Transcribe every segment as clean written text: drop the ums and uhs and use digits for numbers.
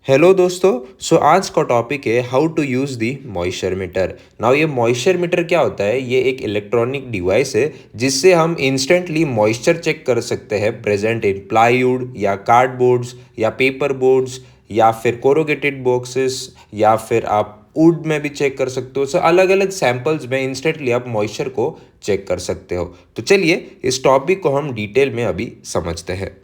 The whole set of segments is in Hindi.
हेलो दोस्तों। आज का टॉपिक है how to use the moisture meter. Now ये मॉइस्चर मीटर क्या होता है? ये एक इलेक्ट्रॉनिक डिवाइस है जिससे हम इंस्टेंटली मॉइस्चर चेक कर सकते हैं प्रेजेंट इन प्लाईवुड या कार्डबोर्ड्स या पेपर बोर्ड्स या फिर कोरोगेटेड बॉक्सेस या फिर आप वुड में भी चेक कर सकते हो। अलग अलग सैंपल्स में इंस्टेंटली आप मॉइस्चर को चेक कर सकते हो। तो चलिए इस टॉपिक को हम डिटेल में अभी समझते हैं।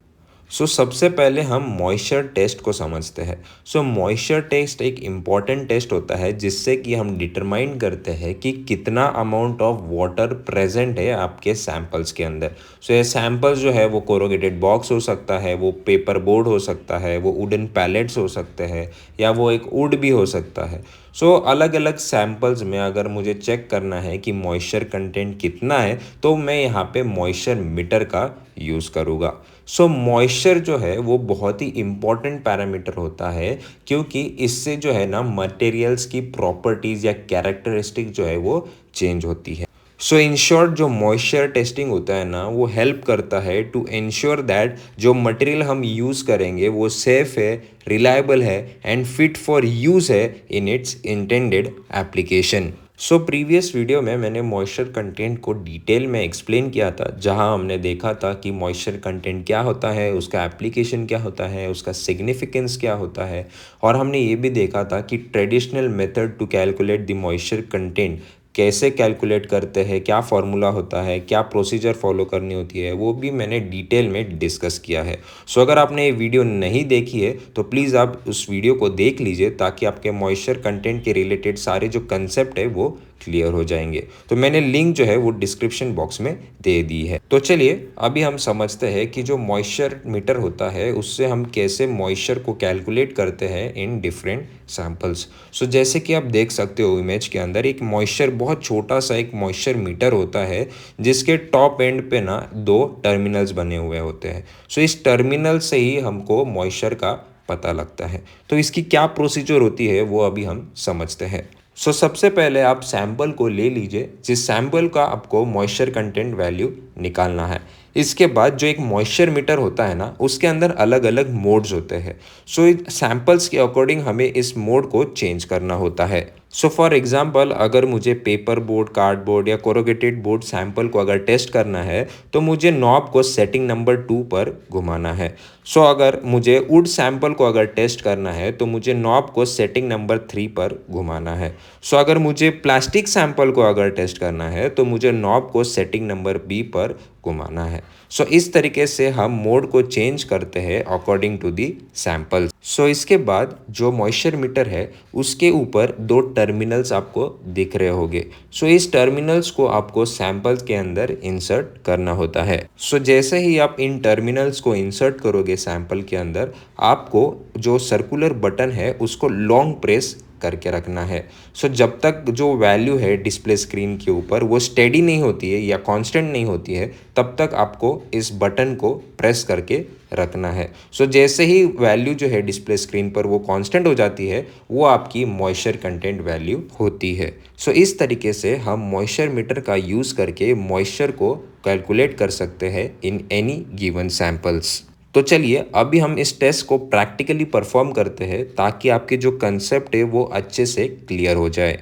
सबसे पहले हम मॉइस्चर टेस्ट को समझते हैं। मॉइस्चर टेस्ट एक इम्पॉर्टेंट टेस्ट होता है जिससे कि हम डिटरमाइन करते हैं कि कितना अमाउंट ऑफ वाटर प्रेजेंट है आपके सैंपल्स के अंदर। ये सैंपल्स जो है वो कोरोगेटेड बॉक्स हो सकता है, वो पेपर बोर्ड हो सकता है, वो वुडन पैलेट्स हो सकते हैं या वो एक वुड भी हो सकता है। अलग अलग सैंपल्स में अगर मुझे चेक करना है कि मॉइस्चर कंटेंट कितना है तो मैं यहाँ पे मॉइस्चर मीटर का यूज़ करूँगा। मॉइस्चर जो है वो बहुत ही इम्पॉर्टेंट पैरामीटर होता है क्योंकि इससे जो है ना मटेरियल्स की प्रॉपर्टीज़ या कैरेक्टरिस्टिक जो है वो चेंज होती है। इन शॉर्ट जो मॉइस्चर टेस्टिंग होता है ना वो हेल्प करता है टू इंश्योर दैट जो मटेरियल हम यूज़ करेंगे वो सेफ है, रिलायबल है एंड फिट फॉर यूज़ है in its intended application. Previous video में मैंने मॉइस्चर कंटेंट को डिटेल में एक्सप्लेन किया था, जहां हमने देखा था कि मॉइस्चर कंटेंट क्या होता है, उसका एप्लीकेशन क्या होता है, उसका सिग्निफिकेंस क्या होता है। और हमने ये भी देखा था कि traditional method to calculate the moisture content कैसे कैलकुलेट करते हैं, क्या फार्मूला होता है, क्या प्रोसीजर फॉलो करनी होती है, वो भी मैंने डिटेल में डिस्कस किया है। अगर आपने ये वीडियो नहीं देखी है तो प्लीज़ आप उस वीडियो को देख लीजिए ताकि आपके मॉइस्चर कंटेंट के रिलेटेड सारे जो कंसेप्ट है वो क्लियर हो जाएंगे। तो मैंने लिंक जो है वो डिस्क्रिप्शन बॉक्स में दे दी है। तो चलिए अभी हम समझते हैं कि जो मॉइस्चर मीटर होता है उससे हम कैसे मॉइस्चर को कैलकुलेट करते हैं इन डिफरेंट सैंपल्स। जैसे कि आप देख सकते हो इमेज के अंदर एक मॉइस्चर बहुत छोटा सा एक मॉइस्चर मीटर होता है जिसके टॉप एंड पे ना दो टर्मिनल्स बने हुए होते हैं। इस टर्मिनल से ही हमको मॉइस्चर का पता लगता है। तो इसकी क्या प्रोसीजर होती है वो अभी हम समझते हैं। सबसे पहले आप सैंपल को ले लीजिए जिस सैंपल का आपको मॉइस्चर कंटेंट वैल्यू निकालना है। इसके बाद जो एक मॉइस्चर मीटर होता है ना उसके अंदर अलग अलग मोड्स होते हैं। सैंपल्स के अकॉर्डिंग हमें इस मोड को चेंज करना होता है। फॉर एग्जांपल अगर मुझे पेपर बोर्ड, कार्डबोर्ड या कोरोगेटेड बोर्ड सैंपल को अगर टेस्ट करना है तो मुझे नॉब को सेटिंग नंबर 2 पर घुमाना है। अगर मुझे वुड सैंपल को अगर टेस्ट करना है तो मुझे नॉब को सेटिंग नंबर 3 पर घुमाना है। अगर मुझे प्लास्टिक सैंपल को अगर टेस्ट करना है तो मुझे नॉब को सेटिंग नंबर बी पर घुमाना है। इस तरीके से हम मोड को चेंज करते हैं अकॉर्डिंग टू दी सैंपल। इसके बाद जो मॉइस्चर मीटर है उसके ऊपर दो टर्मिनल्स आपको दिख रहे होंगे। इस टर्मिनल्स को आपको सैंपल के अंदर इंसर्ट करना होता है। जैसे ही आप इन टर्मिनल्स को इंसर्ट करोगे सैंपल के अंदर, आपको जो सर्कुलर बटन है उसको लॉन्ग प्रेस करके रखना है। जब तक जो वैल्यू है डिस्प्ले स्क्रीन के ऊपर वो स्टेडी नहीं होती है या कांस्टेंट नहीं होती है तब तक आपको इस बटन को प्रेस करके रखना है। जैसे ही वैल्यू जो है डिस्प्ले स्क्रीन पर वो कांस्टेंट हो जाती है वो आपकी मॉइस्चर कंटेंट वैल्यू होती है। इस तरीके से हम मॉइस्चर मीटर का यूज़ करके मॉइस्चर को कैलकुलेट कर सकते हैं इन एनी गिवन सैंपल्स। तो चलिए अभी हम इस टेस्ट को प्रैक्टिकली परफॉर्म करते हैं ताकि आपके जो कंसेप्ट है वो अच्छे से क्लियर हो जाए।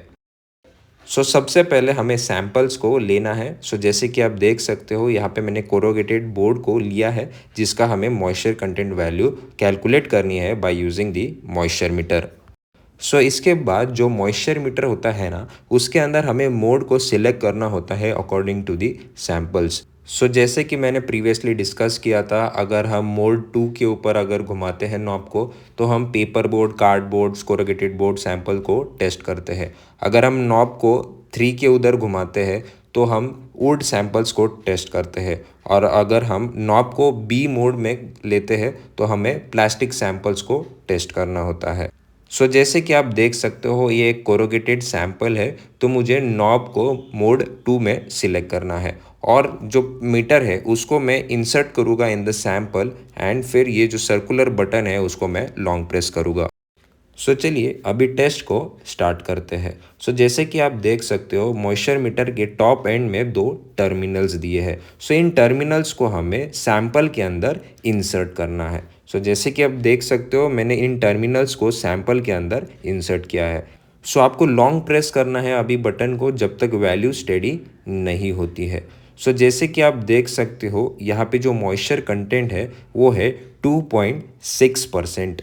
सबसे पहले हमें सैंपल्स को लेना है। जैसे कि आप देख सकते हो यहाँ पे मैंने कोरोगेटेड बोर्ड को लिया है जिसका हमें मॉइस्चर कंटेंट वैल्यू कैलकुलेट करनी है by using the moisture metre. इसके बाद जो मॉइस्चर मीटर होता है ना उसके अंदर हमें मोड को सिलेक्ट करना होता है अकॉर्डिंग टू दी सैंपल्स। जैसे कि मैंने प्रीवियसली डिस्कस किया था, अगर हम मोड 2 के ऊपर अगर घुमाते हैं नॉब को तो हम paper board, cardboard, corrugated board sample को टेस्ट करते हैं। अगर हम नॉब को 3 के उधर घुमाते हैं तो हम वुड सैंपल्स को टेस्ट करते हैं। और अगर हम नॉब को बी मोड में लेते हैं तो हमें प्लास्टिक सैंपल्स को टेस्ट करना होता है। जैसे कि आप देख सकते हो ये एक कोरोगेटेड सैंपल है तो मुझे नॉब को मोड 2 में सिलेक्ट करना है और जो मीटर है उसको मैं इंसर्ट करूँगा इन द सैंपल एंड फिर ये जो सर्कुलर बटन है उसको मैं लॉन्ग प्रेस करूँगा। चलिए अभी टेस्ट को स्टार्ट करते हैं। जैसे कि आप देख सकते हो मॉइस्चर मीटर के टॉप एंड में दो टर्मिनल्स दिए हैं। इन टर्मिनल्स को हमें सैंपल के अंदर इंसर्ट करना है। सो जैसे कि आप देख सकते हो मैंने इन टर्मिनल्स को सैंपल के अंदर इंसर्ट किया है। सो आपको लॉन्ग प्रेस करना है अभी बटन को जब तक वैल्यू स्टेडी नहीं होती है। सो जैसे कि आप देख सकते हो यहाँ पे जो मॉइस्चर कंटेंट है वो है 2.6%।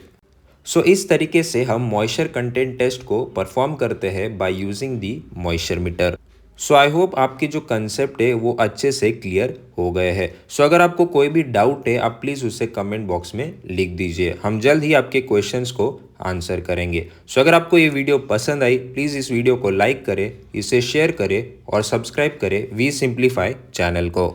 सो इस तरीके से हम मॉइस्चर कंटेंट टेस्ट को परफॉर्म करते हैं by using the moisture metre. So I hope आपके जो कंसेप्ट है वो अच्छे से क्लियर हो गए हैं। सो अगर आपको कोई भी डाउट है आप प्लीज़ उसे कमेंट बॉक्स में लिख दीजिए, हम जल्द ही आपके क्वेश्चंस को आंसर करेंगे। सो अगर आपको ये वीडियो पसंद आई प्लीज़ इस वीडियो को लाइक करें, इसे शेयर करें और सब्सक्राइब करें वी सिंप्लीफाई चैनल को।